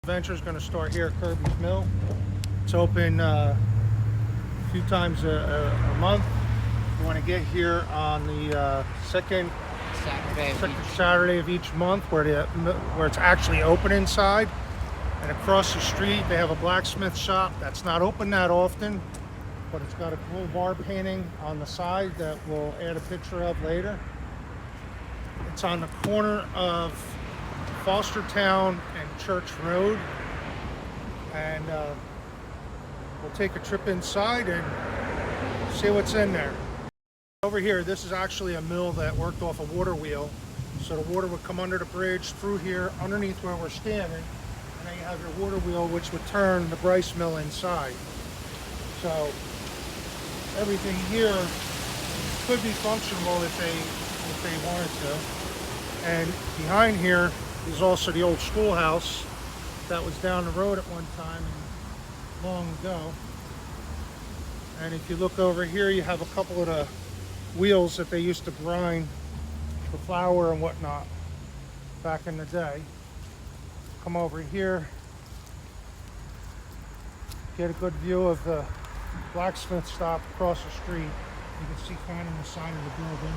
Adventure is going to start here at Kirby's Mill. It's open a few times a month. You want to get here on the second Saturday of each month where it's actually open inside. And across the street they have a blacksmith shop that's not open that often, but it's got a cool bar painting on the side that we'll add a picture of later. It's on the corner of Fostertown and Church Road, and we'll take a trip inside and see what's in there. Over here, this is actually a mill that worked off a water wheel, so the water would come under the bridge through here underneath where we're standing, and then you have your water wheel which would turn the rice mill inside. So everything here could be functional if they wanted to. And behind here is also the old schoolhouse that was down the road at one time long ago. And if you look over here, you have a couple of the wheels that they used to grind for flour and whatnot back in the day. Come over here, get a good view of the blacksmith shop across the street. You can see kind of the side of the building.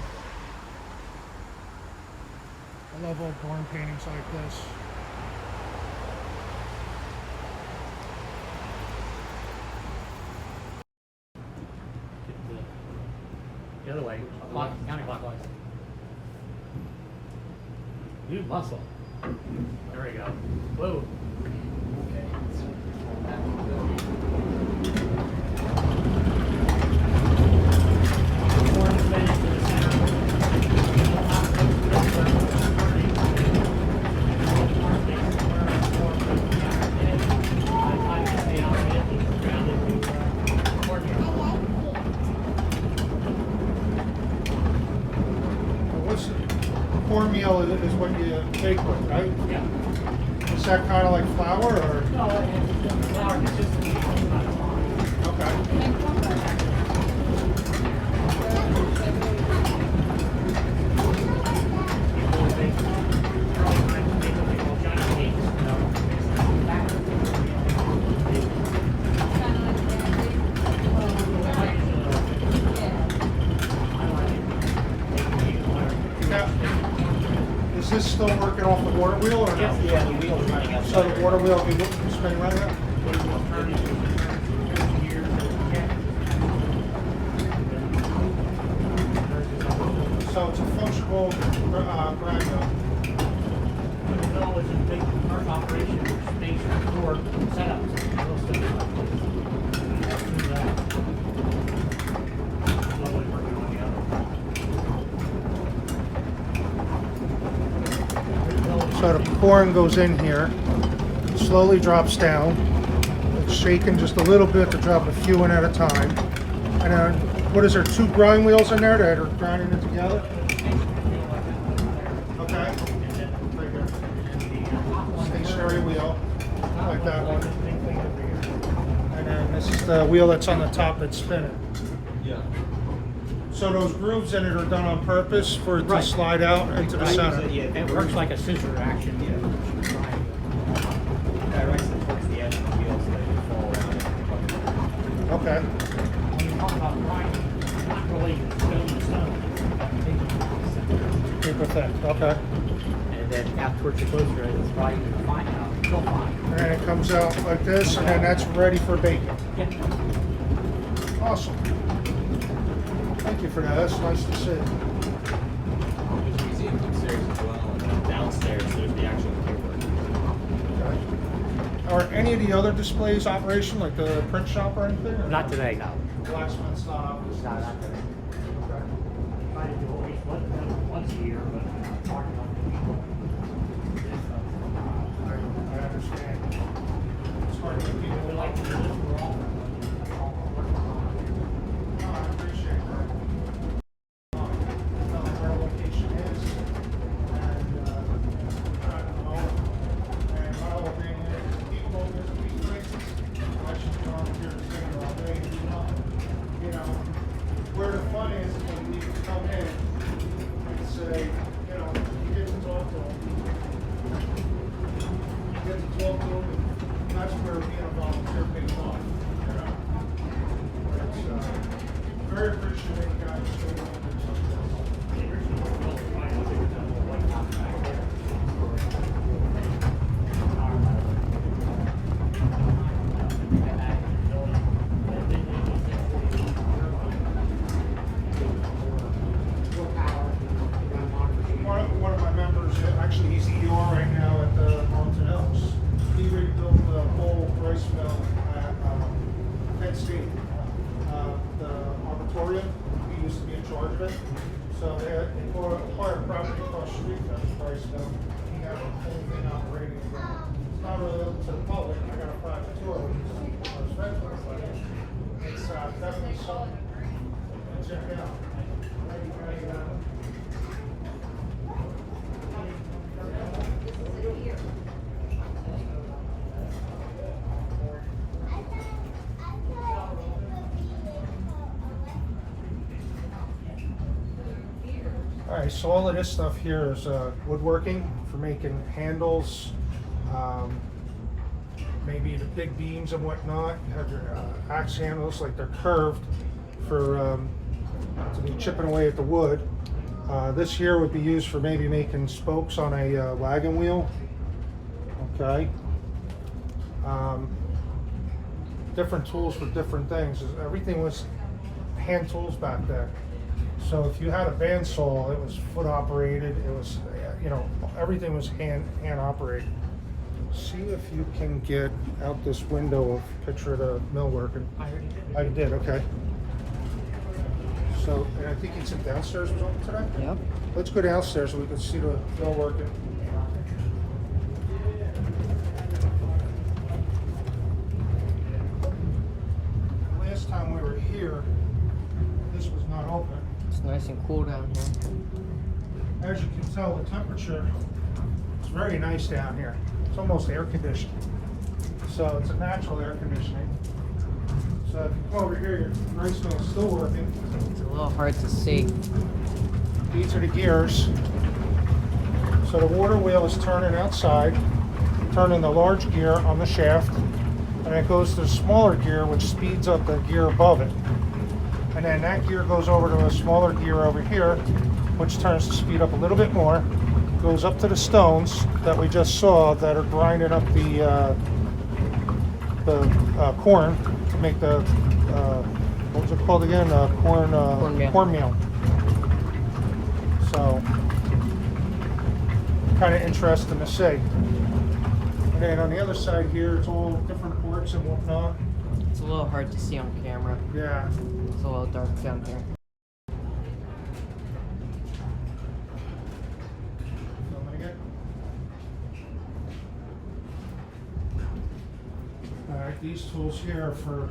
I love old barn paintings like this. The other way, counterclockwise. Dude, muscle. There we go. Whoa. Cornmeal is what you bake with, right? Yeah. Is that kind of like flour, or? No, it's flour consistency. Okay. Is this still working off the water wheel, or no? Yeah, the wheel's running up. So the water wheel will be spinning right now? So it's a functional grind mill. The mill is a big commercial operation, which makes for setups. Slowly working on the other. So the corn goes in here, slowly drops down. It's shaken just a little bit to drop a few in at a time. And then, what is there, 2 grind wheels in there that are grinding it together? Okay. Right here. Stationary wheel, like that one. And then this is the wheel that's on the top that's spinning. Yeah. So those grooves in it are done on purpose for it to slide out into the center. Yeah, it works like a scissor action. Yeah, right towards the edge of the wheel so they can fall around. Okay. When you talk about grinding, it's not really stone to stone. Paper thick, okay. And then out towards the closer, it's probably fine now. Still fine. And then it comes out like this, and then that's ready for baking. Yeah. Awesome. Thank you for that. That's nice to see. There's a museum upstairs as well, and then downstairs there's the actual paper. Okay. Are any of the other displays operation, like the print shop or anything? Or Not today, no. Blacksmith's not obviously. No, not today. Okay. Try to do at least once a year, but hard enough to people. I understand. It's hard to get people We to like to do this for all. No, I appreciate that. Know where our location is, and try to promote. And my whole thing is, people don't visit these places. I should be on here to say all day, you know, where the fun is when you come in and say, you know, you get local, that's where being a volunteer pays off. You know? It's very appreciative of you guys doing all One of my members, actually he's the ER right now at the Mountain Hills. He rebuilt the whole rice mill at Penn State. The arboretum, he used to be in charge of it. So they acquired property across the street from the rice mill. He got the whole thing operating. It's not really open to the public. I got a private tour, which is respectful, but it's definitely something to check out. All right, so all of this stuff here is woodworking for making handles, maybe the big beams and whatnot. You have your axe handles, like they're curved for to be chipping away at the wood. This here would be used for maybe making spokes on a wagon wheel. Okay. Different tools for different things. Everything was hand tools back then. So if you had a bandsaw, it was foot operated. It was, you know, everything was hand operated. See if you can get out this window a picture of the mill working. I already did. Oh, you did, okay. So, and I think you said downstairs was open today? Yep. Let's go downstairs so we can see the mill working. Last time we were here, this was not open. It's nice and cool down here. As you can tell, the temperature is very nice down here. It's almost air conditioned. So it's a natural air conditioning. So if you come over here, your rice mill is still working. It's a little hard to see. These are the gears. So the water wheel is turning outside, turning the large gear on the shaft, and it goes to the smaller gear, which speeds up the gear above it. And then that gear goes over to a smaller gear over here, which turns the speed up a little bit more, goes up to the stones that we just saw that are grinding up the corn to make the, what was it called again? Cornmeal. So, kind of interesting to see. And then on the other side here, it's all different ports and whatnot. It's a little hard to see on camera. Yeah. It's a little dark down here. Filming again. All right, these tools here are for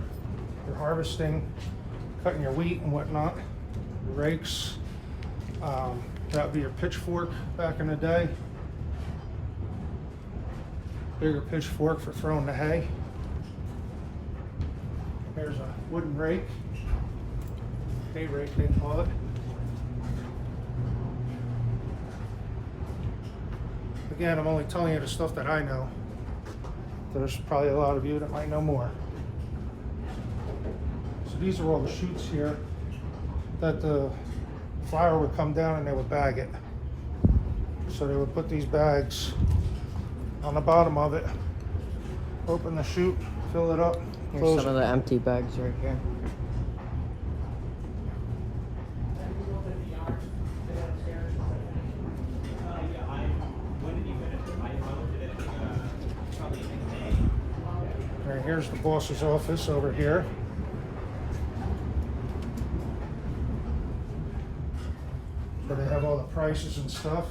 harvesting, cutting your wheat and whatnot. Your rakes. That would be your pitchfork back in the day. Bigger pitchfork for throwing the hay. There's a wooden rake. Hay rake, they call it. Again, I'm only telling you the stuff that I know. There's probably a lot of you that might know more. So these are all the chutes here that the flour would come down and they would bag it. So they would put these bags on the bottom of it, open the chute, fill it up, Here's close some of the empty bags right here. All right, here's the boss's office over here. Where they have all the prices and stuff.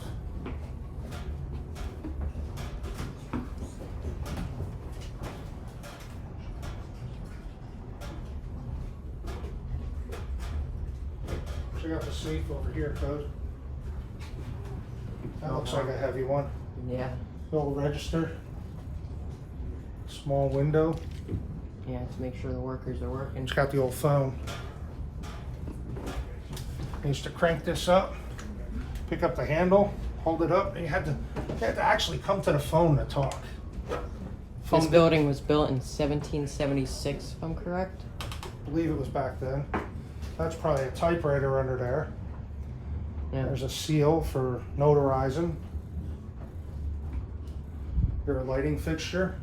Check out the safe over here, Code. That looks like a heavy one. Yeah. Little register. Small window. Yeah, to make sure the workers are working. It's got the old phone. I used to crank this up, pick up the handle, hold it up, and you had to actually come to the phone to talk. This building was built in 1776, if I'm correct. I believe it was back then. That's probably a typewriter under there. Yeah. There's a seal for notarizing. Your lighting fixture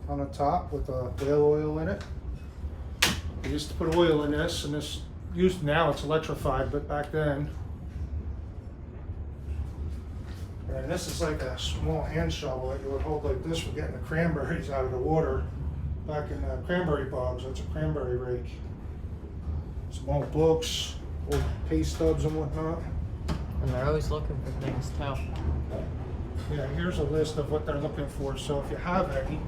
on the top with whale oil in it. They used to put oil in this, and this used now it's electrified, but back then. And this is like a small hand shovel that you would hold like this for getting the cranberries out of the water. Back in cranberry bogs, that's a cranberry rake. Some old books, old pay stubs and whatnot. And they're always looking for things too. Yeah, here's a list of what they're looking for. So if you have any,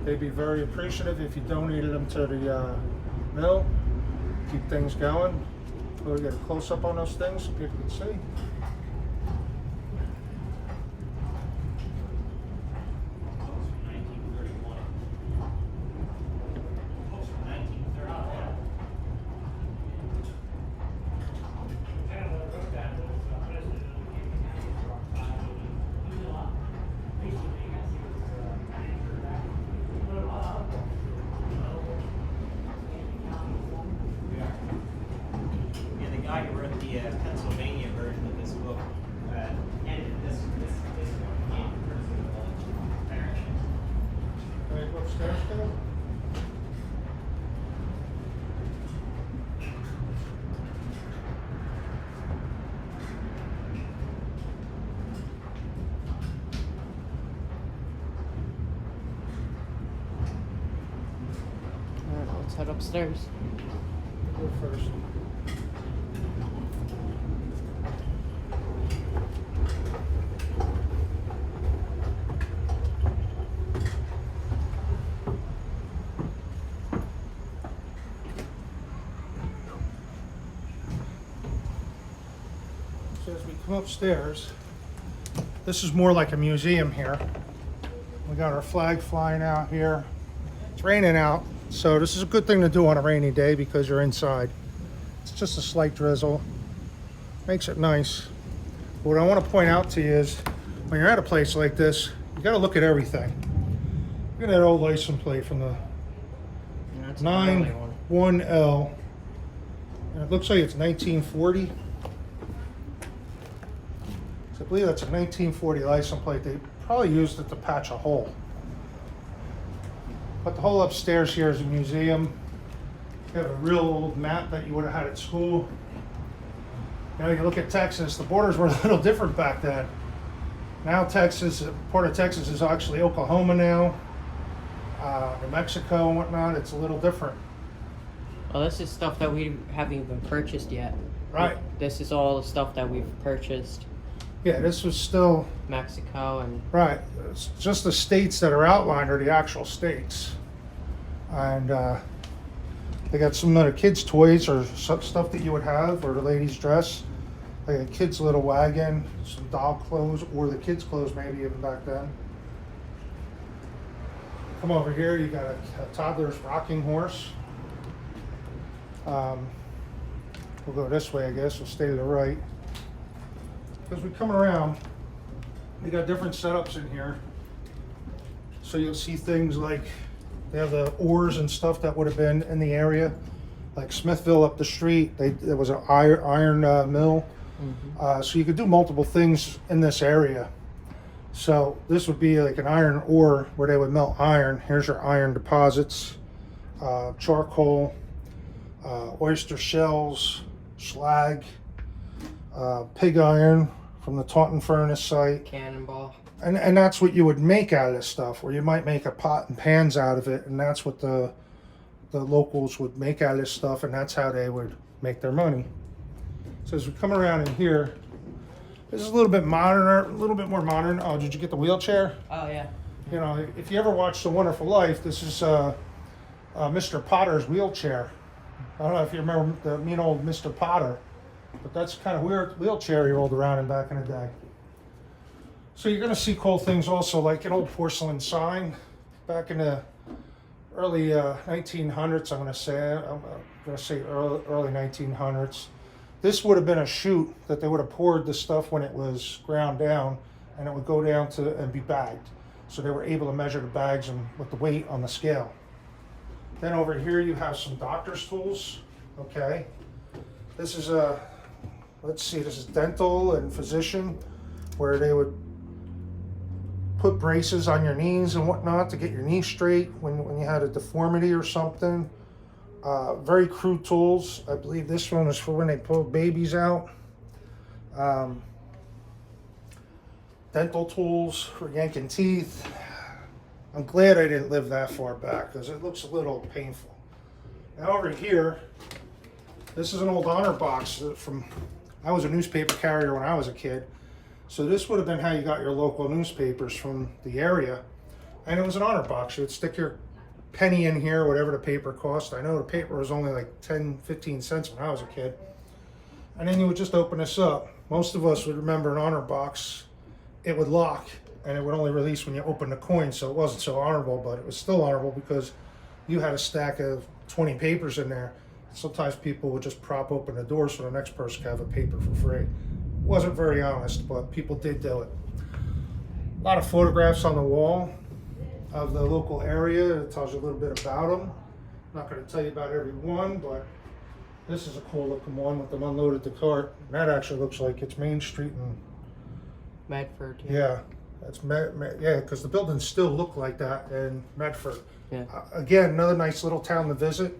they'd be very appreciative if you donated them to the mill. Keep things going. We'll get a close up on those things so people can see. Yeah, the guy who wrote the Pennsylvania version of this book edited this one. Can I go upstairs, Caleb? All right, let's head upstairs. Go first. So as we come upstairs, this is more like a museum here. We got our flag flying out here. It's raining out, so this is a good thing to do on a rainy day because you're inside. It's just a slight drizzle. Makes it nice. What I want to point out to you is when you're at a place like this, you got to look at everything. Look at that old license plate from the Yeah, that's an early one. 91L. And it looks like it's 1940. So I believe that's a 1940 license plate. They probably used it to patch a hole. But the whole upstairs here is a museum. You have a real old map that you would have had at school. Now you look at Texas, the borders were a little different back then. Now Texas, part of Texas is actually Oklahoma now. New Mexico and whatnot, it's a little different. Well, this is stuff that we haven't even purchased yet. Right. This is all the stuff that we've purchased. Yeah, this was still, Mexico and right, it's just the states that are outlined are the actual states. And they got some other kids' toys or stuff that you would have, or the ladies' dress. Like a kid's little wagon, some doll clothes, or the kids' clothes maybe even back then. Come over here, you got a toddler's rocking horse. We'll go this way, I guess. We'll stay to the right. As we come around, we got different setups in here. So you'll see things like they have the ores and stuff that would have been in the area, like Smithville up the street. There was an iron mill. mm-hmm. So you could do multiple things in this area. So this would be like an iron ore where they would melt iron. Here's your iron deposits, charcoal, oyster shells, slag, pig iron from the Taunton furnace site. Cannonball. And that's what you would make out of this stuff, or you might make a pot and pans out of it, and that's what the locals would make out of this stuff, and that's how they would make their money. So as we come around in here, this is a little bit modern, a little bit more modern. Oh, did you get the wheelchair? Oh yeah. You know, if you ever watched The Wonderful Life, this is Mr. Potter's wheelchair. I don't know if you remember the mean old Mr. Potter, but that's the kind of weird wheelchair he rolled around in back in the day. So you're going to see cool things also, like an old porcelain sign back in the early 1900s. I'm going to say early 1900s. This would have been a chute that they would have poured the stuff when it was ground down, and it would go down to and be bagged. So they were able to measure the bags and with the weight on the scale. Then over here you have some doctor's tools. Okay, this is a, let's see, this is dental and physician, where they would put braces on your knees and whatnot to get your knee straight when you had a deformity or something. Very crude tools. I believe this one is for when they pull babies out. Dental tools for yanking teeth. I'm glad I didn't live that far back because it looks a little painful. Now over here, this is an old honor box from, I was a newspaper carrier when I was a kid. So this would have been how you got your local newspapers from the area. And it was an honor box. You would stick your penny in here, whatever the paper cost. I know the paper was only like 10, 15 cents when I was a kid. And then you would just open this up. Most of us would remember an honor box. It would lock and it would only release when you opened the coin. So it wasn't so honorable, but it was still honorable because you had a stack of 20 papers in there. Sometimes people would just prop open the door so the next person could have a paper for free. Wasn't very honest, but people did do it. A lot of photographs on the wall of the local area. It tells you a little bit about them. I'm not going to tell you about every one, but this is a cool looking one with them unloaded the cart. And that actually looks like it's Main Street and Medford. yeah, that's yeah, because the buildings still look like that in Medford. Yeah. Again, another nice little town to visit.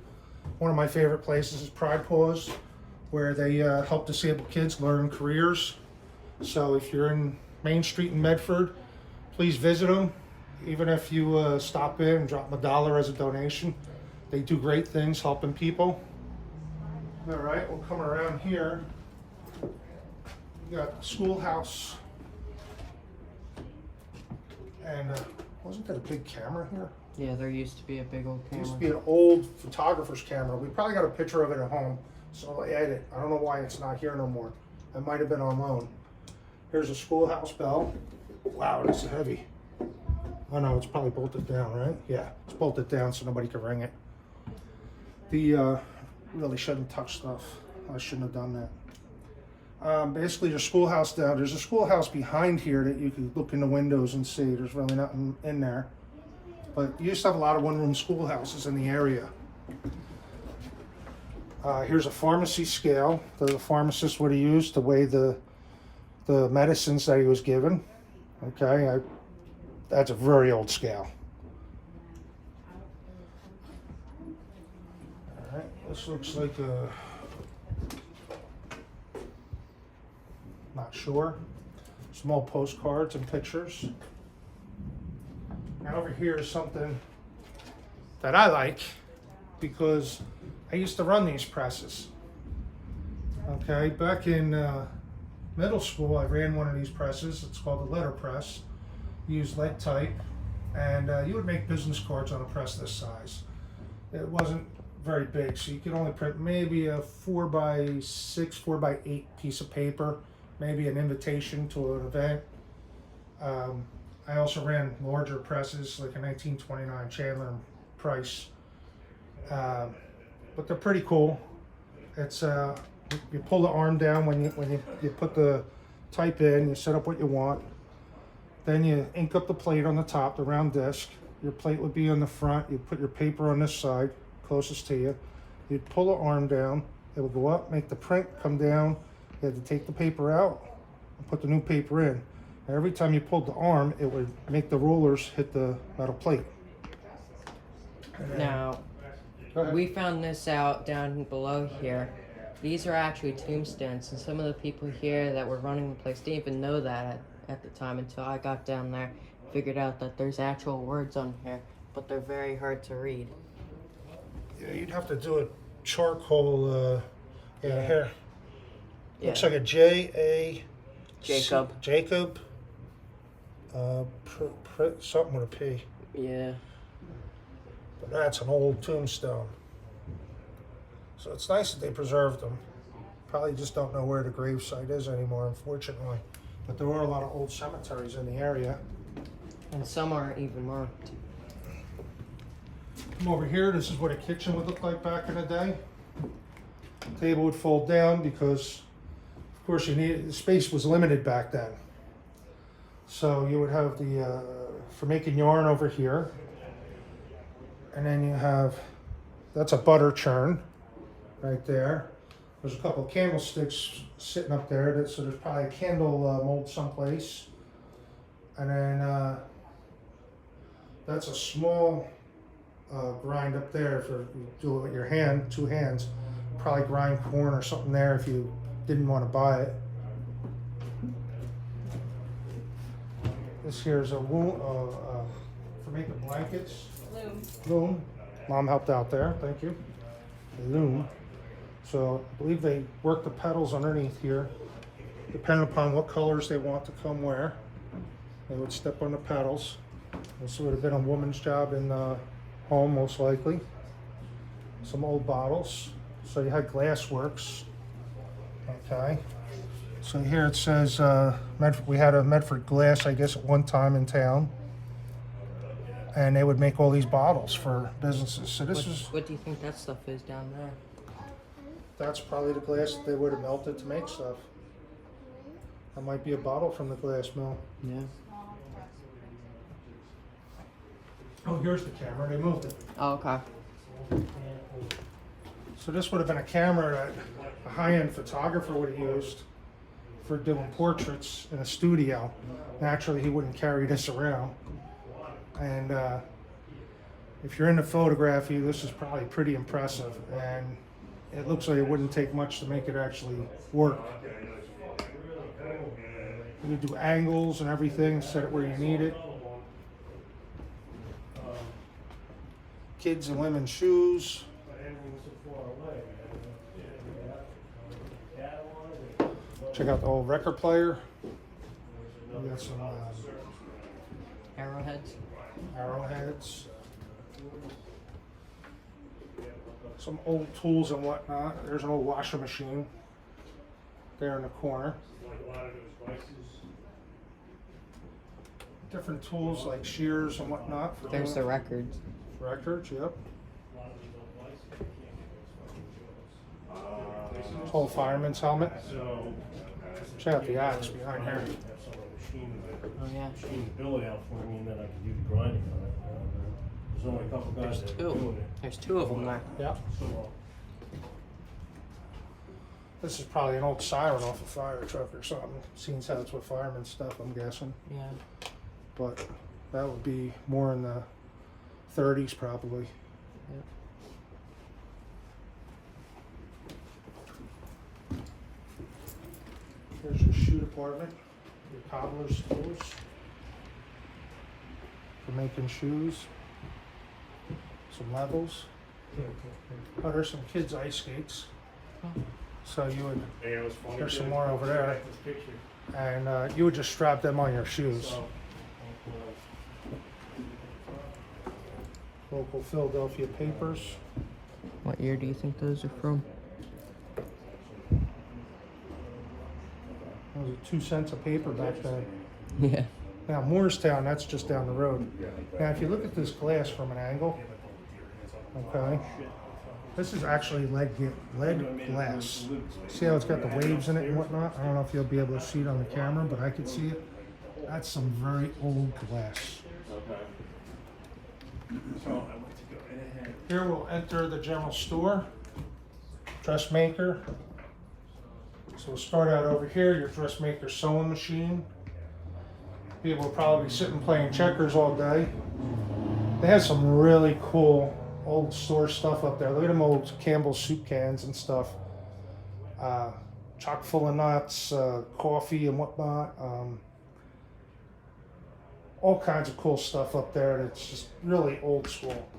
One of my favorite places is Pride Paws, where they help disabled kids learn careers. So if you're in Main Street in Medford, please visit them. Even if you stop in and drop them $1 as a donation, they do great things helping people. All right, we'll come around here. We got the schoolhouse. And wasn't that a big camera here? Yeah, there used to be a big old It camera. used to be an old photographer's camera. We probably got a picture of it at home. So I edit. I don't know why it's not here no more. It might have been on loan. Here's a schoolhouse bell. Wow, this is heavy. Oh no, it's probably bolted down, right? Yeah, it's bolted down so nobody can ring it. The really shouldn't touch stuff. I shouldn't have done that. Basically, your schoolhouse down. There's a schoolhouse behind here that you can look in the windows and see. There's really nothing in there. But you used to have a lot of one-room schoolhouses in the area. Here's a pharmacy scale that the pharmacist would have used to weigh the medicines that he was given. Okay, that's a very old scale. All right, this looks like a, not sure, small postcards and pictures. Now over here is something that I like because I used to run these presses. Okay, back in middle school, I ran one of these presses. It's called a letter press. You use lead type, and you would make business cards on a press this size. It wasn't very big, so you could only print maybe a 4x6, 4x8 piece of paper, maybe an invitation to an event. I also ran larger presses, like a 1929 Chandler Price. But they're pretty cool. It's you pull the arm down when you put the type in, you set up what you want. Then you ink up the plate on the top, the round disc. Your plate would be on the front. You put your paper on this side, closest to you. You'd pull the arm down. It would go up, make the print come down. You had to take the paper out and put the new paper in. And every time you pulled the arm, it would make the rollers hit the metal plate. Now, we found this out down below here. These are actually tombstones, and some of the people here that were running the place didn't even know that at the time until I got down there and figured out that there's actual words on here, but they're very hard to read. Yeah, you'd have to do a charcoal, here. Yeah. Looks like a J-A... Jacob. Jacob. Something with a P. Yeah. But that's an old tombstone. So it's nice that they preserved them. Probably just don't know where the gravesite is anymore, unfortunately. But there were a lot of old cemeteries in the area. And some aren't even marked. Come over here, this is what a kitchen would look like back in the day. Table would fold down because, of course, the space was limited back then. So you would have the for making yarn over here. And then you have, that's a butter churn right there. There's a couple of candlesticks sitting up there, so there's probably a candle mold someplace. And then that's a small grind up there for you do it with your hand, 2 hands. Probably grind corn or something there if you didn't want to buy it. This here is a for making blankets. Loom. Mom helped out there, thank you. A loom. So I believe they work the petals underneath here, depending upon what colors they want to come where. They would step on the petals. This would have been a woman's job in the home, most likely. Some old bottles. So you had glass works. Okay. So here it says we had a Medford Glass, I guess, at one time in town. And they would make all these bottles for businesses. So this is. What do you think that stuff is down there? That's probably the glass that they would have melted to make stuff. That might be a bottle from the glass mill. Yeah. Oh, here's the camera. They moved it. Oh, okay. So this would have been a camera that a high-end photographer would have used for doing portraits in a studio. Naturally, he wouldn't carry this around. And if you're into photography, this is probably pretty impressive. And it looks like it wouldn't take much to make it actually work. You do angles and everything, set it where you need it. Kids and women's shoes. Check out the old record player. We got some arrowheads. Some old tools and whatnot. There's an old washer machine there in the corner. Different tools like shears and whatnot. For There's the records. Records, yep. Whole fireman's helmet. Check out the axe behind here. Oh yeah. Bill out for me, and then I can do the grinding on it. There's only a couple guys that are doing it. There's 2 of them there. Yep. This is probably an old siren off a fire truck or something. Seems how it's with fireman stuff, I'm guessing. Yeah. But that would be more in the 30s probably. Yep. Here's your shoe department, your cobbler's tools for making shoes, some levels. Oh, there's some kids' ice skates. So you would, Yeah, it was funny. there's some more over there, and you would just strap them on your shoes. Local Philadelphia papers. What year do you think those are from? It was 2 cents a paper back then. Yeah. Now Moorestown, that's just down the road. Now if you look at this glass from an angle, okay, this is actually lead glass. See how it's got the waves in it and whatnot? I don't know if you'll be able to see it on the camera, but I can see it. That's some very old glass. Here we'll enter the general store, dressmaker. So we'll start out over here, your dressmaker sewing machine. People will probably be sitting playing checkers all day. They have some really cool old store stuff up there. Look at them old Campbell's soup cans and stuff. Chock full of nuts, coffee and whatnot. All kinds of cool stuff up there that's just really old school.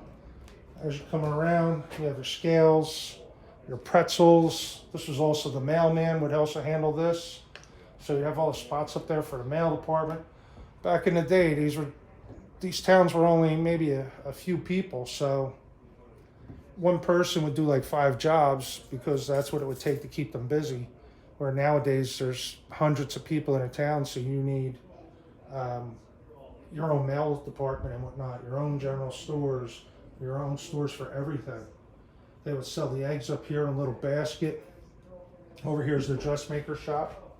As you're coming around, you have your scales, your pretzels. This was also the mailman would also handle this. So you have all the spots up there for the mail department. Back in the day, these towns were only maybe a few people, so one person would do like 5 jobs because that's what it would take to keep them busy. Where nowadays there's hundreds of people in a town, so you need your own mail department and whatnot, your own general stores, your own stores for everything. They would sell the eggs up here in a little basket. Over here is the dressmaker shop.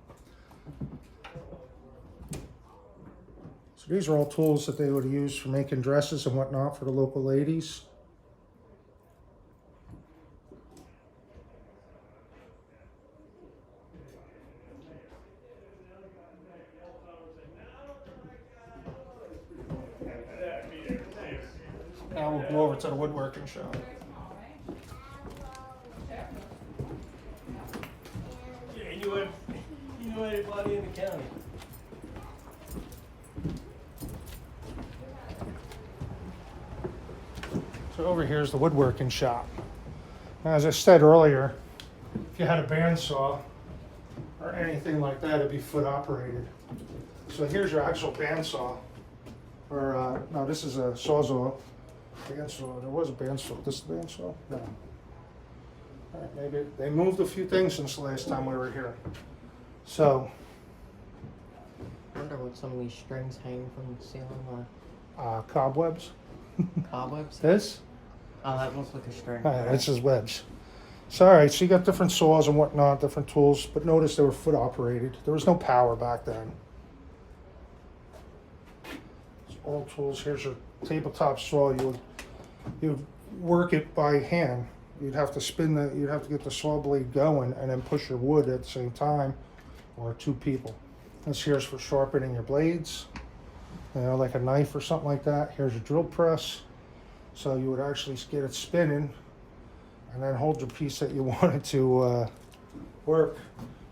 So So these are all tools that they would use for making dresses and whatnot for the local ladies. Now we'll go over to the woodworking shop. Yeah, you know anybody in the county? So over here is the woodworking shop. Now, as I said earlier, if you had a bandsaw or anything like that, it'd be foot operated. So here's your actual bandsaw. Or, no, this is a sawzall. Bandsaw, there was a bandsaw. This is the bandsaw? No. All right, maybe they moved a few things since the last time we were here. So, I wonder what some of these strings hanging from the ceiling cobwebs. are. Cobwebs? This? Oh, that looks like a string. This is webs. So, all right, so you got different saws and whatnot, different tools, but notice they were foot operated. There was no power back then. It's all tools. Here's your tabletop saw. You'd work it by hand. You'd have to you'd have to get the saw blade going and then push your wood at the same time, or two people. This here's for sharpening your blades, you know, like a knife or something like that. Here's your drill press. So you would actually get it spinning and then hold your piece that you wanted to work.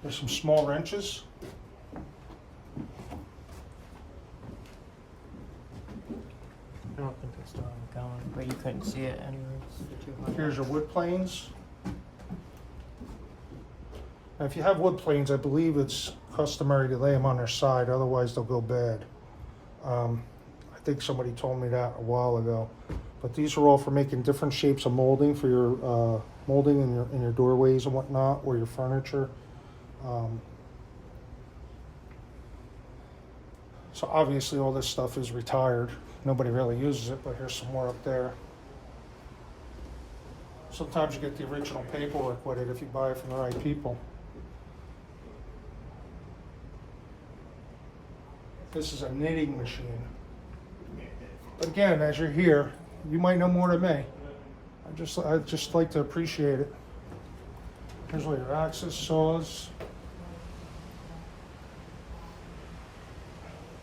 There's some small wrenches. I don't think it's still going, but you couldn't see it anyways. Here's your wood planes. Now, if you have wood planes, I believe it's customary to lay them on their side, otherwise they'll go bad. I think somebody told me that a while ago. But these are all for making different shapes of molding for your molding in your doorways and whatnot, or your furniture. So obviously all this stuff is retired. Nobody really uses it, but here's some more up there. Sometimes you get the original paperwork with it if you buy it from the right people. This is a knitting machine. But again, as you're here, you might know more than me. I just like to appreciate it. Here's all your axes, saws.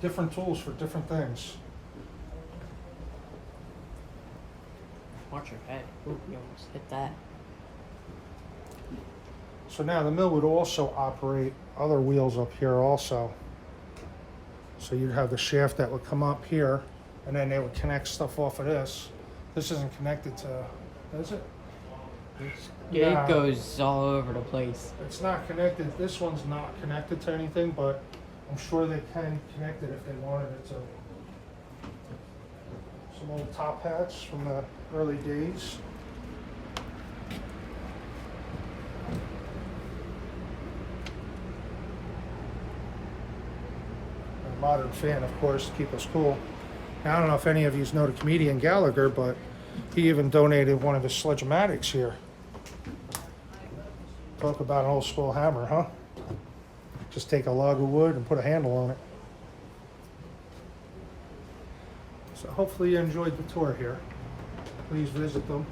Different tools for different things. Watch your head. Ooh, you almost hit that. So now the mill would also operate other wheels up here also. So you'd have the shaft that would come up here, and then they would connect stuff off of this. This isn't connected to, is it? It goes all over the place. It's not connected. This one's not connected to anything, but I'm sure they can connect it if they wanted it to. Some old top hats from the early days. A modern fan, of course, to keep us cool. Now, I don't know if any of you know the comedian Gallagher, but he even donated one of his sledge-o-matics here. Talk about an old school hammer, huh? Just take a log of wood and put a handle on it. So hopefully you enjoyed the tour here. Please visit them.